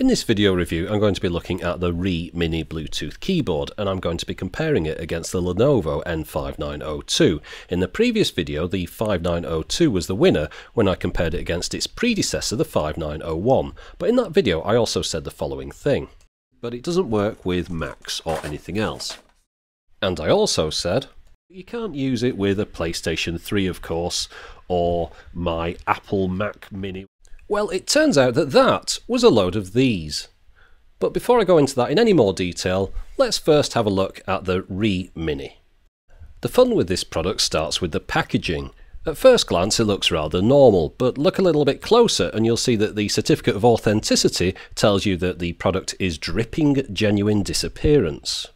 In this video review, I'm going to be looking at the Rii Mini Bluetooth keyboard, and I'm going to be comparing it against the Lenovo N5902. In the previous video, the 5902 was the winner when I compared it against its predecessor, the 5901. But in that video, I also said the following thing: but it doesn't work with Macs or anything else. And I also said you can't use it with a PlayStation 3, of course, or my Apple Mac Mini. Well, it turns out that that was a load of these. But before I go into that in any more detail, let's first have a look at the Rii Mini. The fun with this product starts with the packaging. At first glance it looks rather normal, but look a little bit closer and you'll see that the certificate of authenticity tells you that the product is dripping genuine disappearance.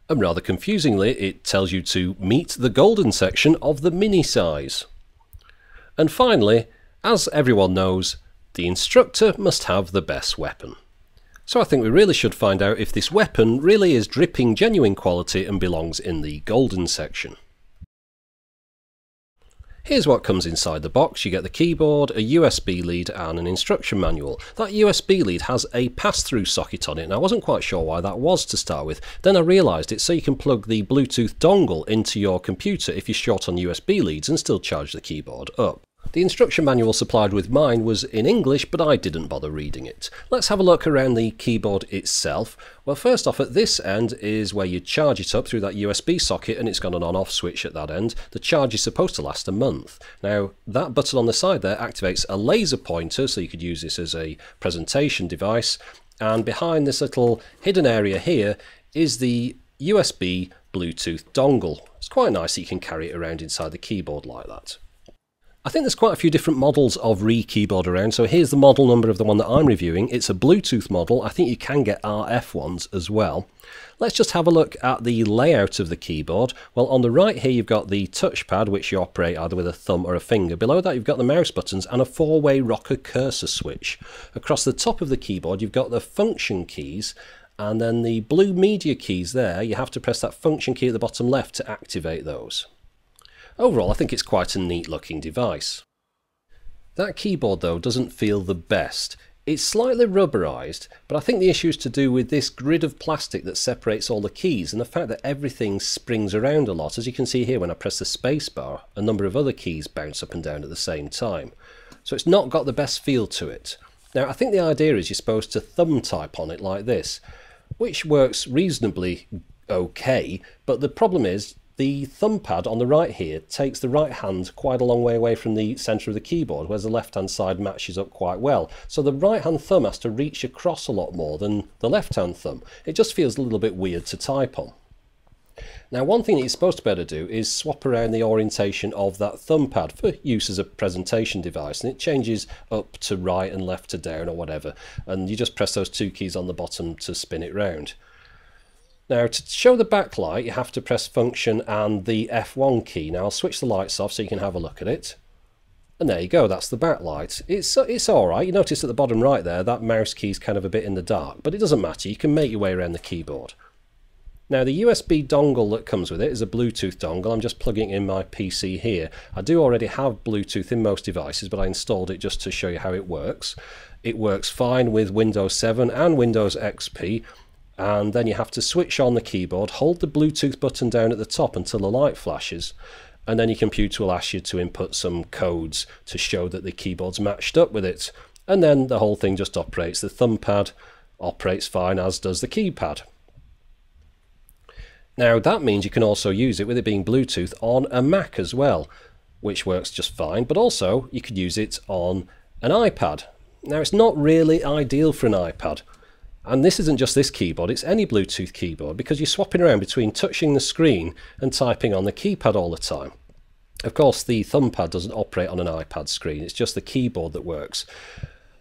And rather confusingly, it tells you to meet the golden section of the mini size. And finally, as everyone knows, the instructor must have the best weapon. So I think we really should find out if this weapon really is dripping genuine quality and belongs in the golden section. Here's what comes inside the box. You get the keyboard, a USB lead and an instruction manual. That USB lead has a pass-through socket on it, and I wasn't quite sure why that was to start with. Then I realised it's so you can plug the Bluetooth dongle into your computer if you're short on USB leads and still charge the keyboard up. The instruction manual supplied with mine was in English, but I didn't bother reading it. Let's have a look around the keyboard itself. Well, first off, at this end is where you charge it up through that USB socket, and it's got an on-off switch at that end. The charge is supposed to last a month. Now, that button on the side there activates a laser pointer, so you could use this as a presentation device. And behind this little hidden area here is the USB Bluetooth dongle. It's quite nice that you can carry it around inside the keyboard like that. I think there's quite a few different models of Rii keyboard around, so here's the model number of the one that I'm reviewing. It's a Bluetooth model. I think you can get RF ones as well. Let's just have a look at the layout of the keyboard. Well, on the right here you've got the touchpad, which you operate either with a thumb or a finger. Below that you've got the mouse buttons and a four-way rocker cursor switch. Across the top of the keyboard you've got the function keys, and then the blue media keys there. You have to press that function key at the bottom left to activate those. Overall, I think it's quite a neat looking device. That keyboard though doesn't feel the best. It's slightly rubberized, but I think the issue is to do with this grid of plastic that separates all the keys and the fact that everything springs around a lot. As you can see here, when I press the space bar, a number of other keys bounce up and down at the same time. So it's not got the best feel to it. Now, I think the idea is you're supposed to thumb type on it like this, which works reasonably okay, but the problem is the thumb pad on the right here takes the right hand quite a long way away from the centre of the keyboard, whereas the left hand side matches up quite well. So the right hand thumb has to reach across a lot more than the left hand thumb. It just feels a little bit weird to type on. Now, one thing that you're supposed to be able to do is swap around the orientation of that thumb pad for use as a presentation device, and it changes up to right and left to down or whatever, and you just press those two keys on the bottom to spin it round. Now, to show the backlight, you have to press function and the F1 key. Now, I'll switch the lights off so you can have a look at it. And there you go, that's the backlight. It's alright. You notice at the bottom right there, that mouse key's kind of a bit in the dark, but it doesn't matter. You can make your way around the keyboard. Now, the USB dongle that comes with it is a Bluetooth dongle. I'm just plugging in my PC here. I do already have Bluetooth in most devices, but I installed it just to show you how it works. It works fine with Windows 7 and Windows XP. And then you have to switch on the keyboard, hold the Bluetooth button down at the top until the light flashes, and then your computer will ask you to input some codes to show that the keyboard's matched up with it. And then the whole thing just operates. The thumb pad operates fine, as does the keypad. Now, that means you can also use it, with it being Bluetooth, on a Mac as well, which works just fine, but also you could use it on an iPad. Now, it's not really ideal for an iPad. And this isn't just this keyboard, it's any Bluetooth keyboard, because you're swapping around between touching the screen and typing on the keypad all the time. Of course, the thumb pad doesn't operate on an iPad screen, it's just the keyboard that works.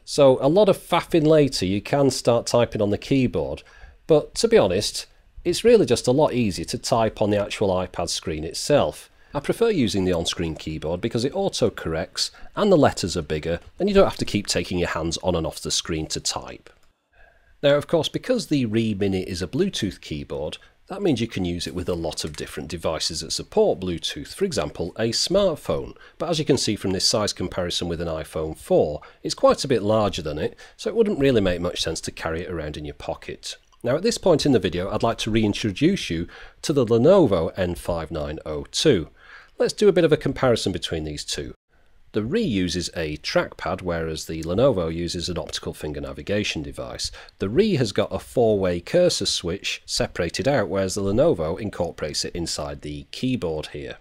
So a lot of faffing later, you can start typing on the keyboard, but to be honest, it's really just a lot easier to type on the actual iPad screen itself. I prefer using the on-screen keyboard because it auto-corrects and the letters are bigger, and you don't have to keep taking your hands on and off the screen to type. Now, of course, because the Rii Mini is a Bluetooth keyboard, That means you can use it with a lot of different devices that support Bluetooth, for example a smartphone, but as you can see from this size comparison with an iPhone 4, it's quite a bit larger than it, so it wouldn't really make much sense to carry it around in your pocket. Now at this point in the video I'd like to reintroduce you to the Lenovo N5902. Let's do a bit of a comparison between these two. The Rii uses a trackpad, whereas the Lenovo uses an optical finger navigation device. The Rii has got a 4-way cursor switch separated out, whereas the Lenovo incorporates it inside the keyboard here.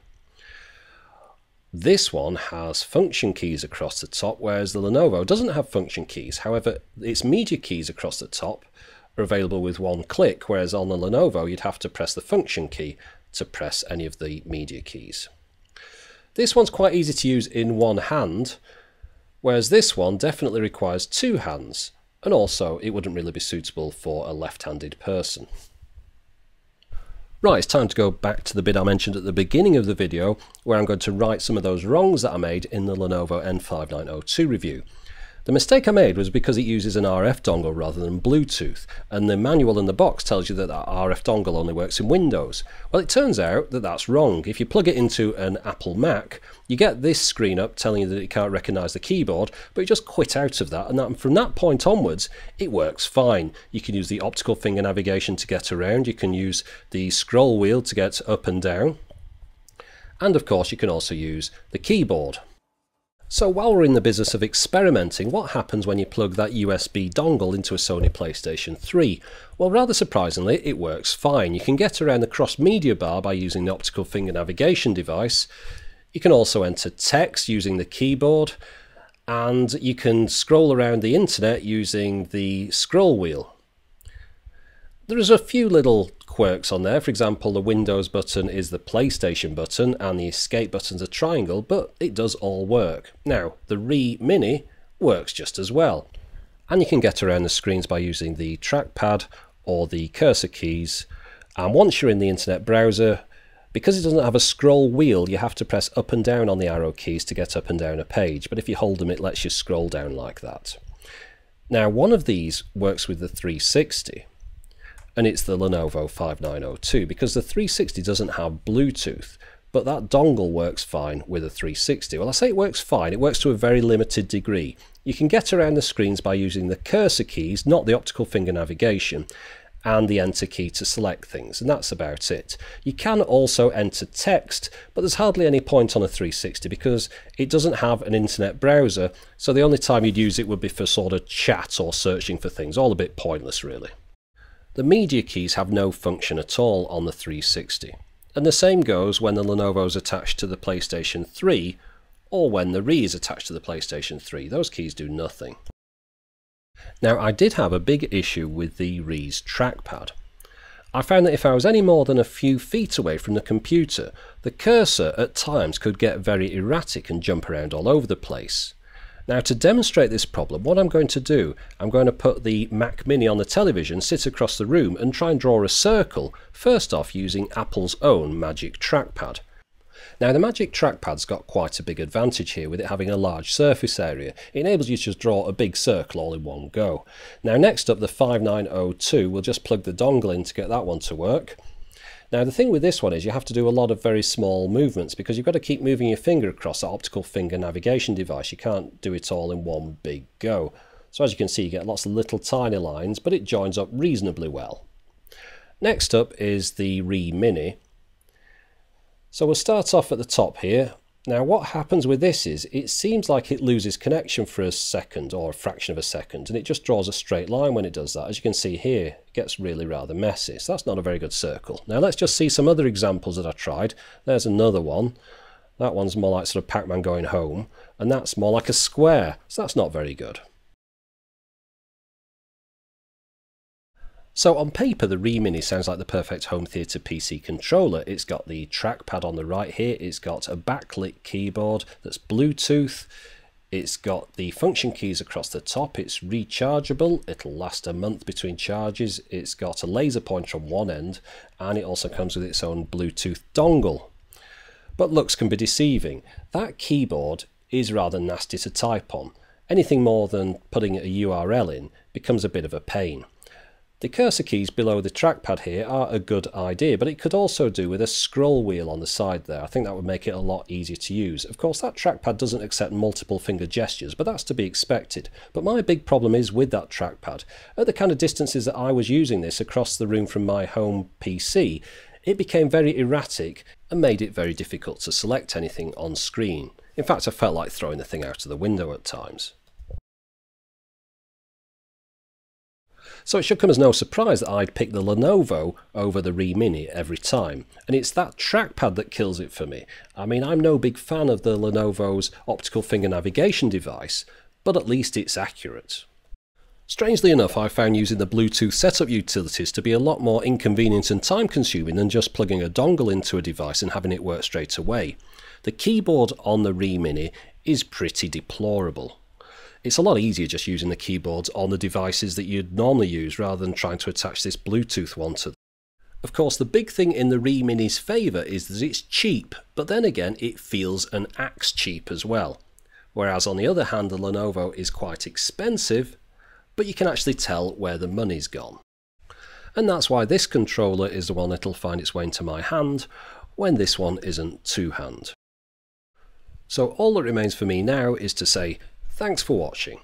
This one has function keys across the top, whereas the Lenovo doesn't have function keys. However, its media keys across the top are available with one click, whereas on the Lenovo you'd have to press the function key to press any of the media keys. This one's quite easy to use in one hand, whereas this one definitely requires two hands, and also it wouldn't really be suitable for a left-handed person. Right, it's time to go back to the bit I mentioned at the beginning of the video, where I'm going to right some of those wrongs that I made in the Lenovo N5902 review. The mistake I made was because it uses an RF dongle rather than Bluetooth, and the manual in the box tells you that that RF dongle only works in Windows. Well, it turns out that that's wrong. If you plug it into an Apple Mac, you get this screen up telling you that it can't recognise the keyboard, but you just quit out of that, and from that point onwards, it works fine. You can use the optical finger navigation to get around, you can use the scroll wheel to get up and down, and of course you can also use the keyboard. So while we're in the business of experimenting, what happens when you plug that USB dongle into a Sony Playstation 3? Well, rather surprisingly, it works fine. You can get around the cross-media bar by using the optical finger navigation device. You can also enter text using the keyboard, and you can scroll around the internet using the scroll wheel. There's a few little quirks on there. For example, the Windows button is the PlayStation button and the escape button's a triangle, but it does all work. Now, the Rii Mini works just as well. And you can get around the screens by using the trackpad or the cursor keys. And once you're in the internet browser, because it doesn't have a scroll wheel, you have to press up and down on the arrow keys to get up and down a page. But if you hold them, it lets you scroll down like that. Now, one of these works with the 360. And it's the Lenovo 5902, because the 360 doesn't have Bluetooth, but that dongle works fine with a 360. Well, I say it works fine, it works to a very limited degree. You can get around the screens by using the cursor keys, not the optical finger navigation, and the enter key to select things, and that's about it. You can also enter text, but there's hardly any point on a 360 because it doesn't have an internet browser, so the only time you'd use it would be for sort of chat or searching for things, all a bit pointless really. The media keys have no function at all on the 360, and the same goes when the Lenovo is attached to the PlayStation 3 or when the Rii is attached to the PlayStation 3. Those keys do nothing. Now, I did have a big issue with the Rii's trackpad. I found that if I was any more than a few feet away from the computer, the cursor at times could get very erratic and jump around all over the place. Now, to demonstrate this problem, what I'm going to do, I'm going to put the Mac Mini on the television, sit across the room and try and draw a circle, first off using Apple's own Magic Trackpad. Now, the Magic Trackpad's got quite a big advantage here with it having a large surface area. It enables you to just draw a big circle all in one go. Now, next up, the 5902, we'll just plug the dongle in to get that one to work. Now, the thing with this one is you have to do a lot of very small movements because you've got to keep moving your finger across that optical finger navigation device. You can't do it all in one big go. So as you can see, you get lots of little tiny lines, but it joins up reasonably well. Next up is the Rii Mini. So we'll start off at the top here. Now, what happens with this is it seems like it loses connection for a second or a fraction of a second, and it just draws a straight line when it does that. As you can see here, it gets really rather messy, so that's not a very good circle. Now let's just see some other examples that I tried. There's another one. That one's more like sort of Pac-Man going home, and that's more like a square, so that's not very good. So on paper, the Rii Mini sounds like the perfect home theatre PC controller. It's got the trackpad on the right here, it's got a backlit keyboard that's Bluetooth, it's got the function keys across the top, it's rechargeable, it'll last a month between charges, it's got a laser pointer on one end, and it also comes with its own Bluetooth dongle. But looks can be deceiving. That keyboard is rather nasty to type on. Anything more than putting a URL in becomes a bit of a pain. The cursor keys below the trackpad here are a good idea, but it could also do with a scroll wheel on the side there. I think that would make it a lot easier to use. Of course, that trackpad doesn't accept multiple finger gestures, but that's to be expected. But my big problem is with that trackpad. At the kind of distances that I was using this across the room from my home PC, it became very erratic and made it very difficult to select anything on screen. In fact, I felt like throwing the thing out of the window at times. So it should come as no surprise that I'd pick the Lenovo over the Rii Mini every time. And it's that trackpad that kills it for me. I mean, I'm no big fan of the Lenovo's optical finger navigation device, but at least it's accurate. Strangely enough, I found using the Bluetooth setup utilities to be a lot more inconvenient and time consuming than just plugging a dongle into a device and having it work straight away. The keyboard on the Rii Mini is pretty deplorable. It's a lot easier just using the keyboards on the devices that you'd normally use rather than trying to attach this Bluetooth one to them. Of course, the big thing in the Rii Mini's favour is that it's cheap, but then again it feels an axe cheap as well. Whereas on the other hand, the Lenovo is quite expensive, but you can actually tell where the money's gone. And that's why this controller is the one that'll find its way into my hand, when this one isn't two-hand. So all that remains for me now is to say thanks for watching.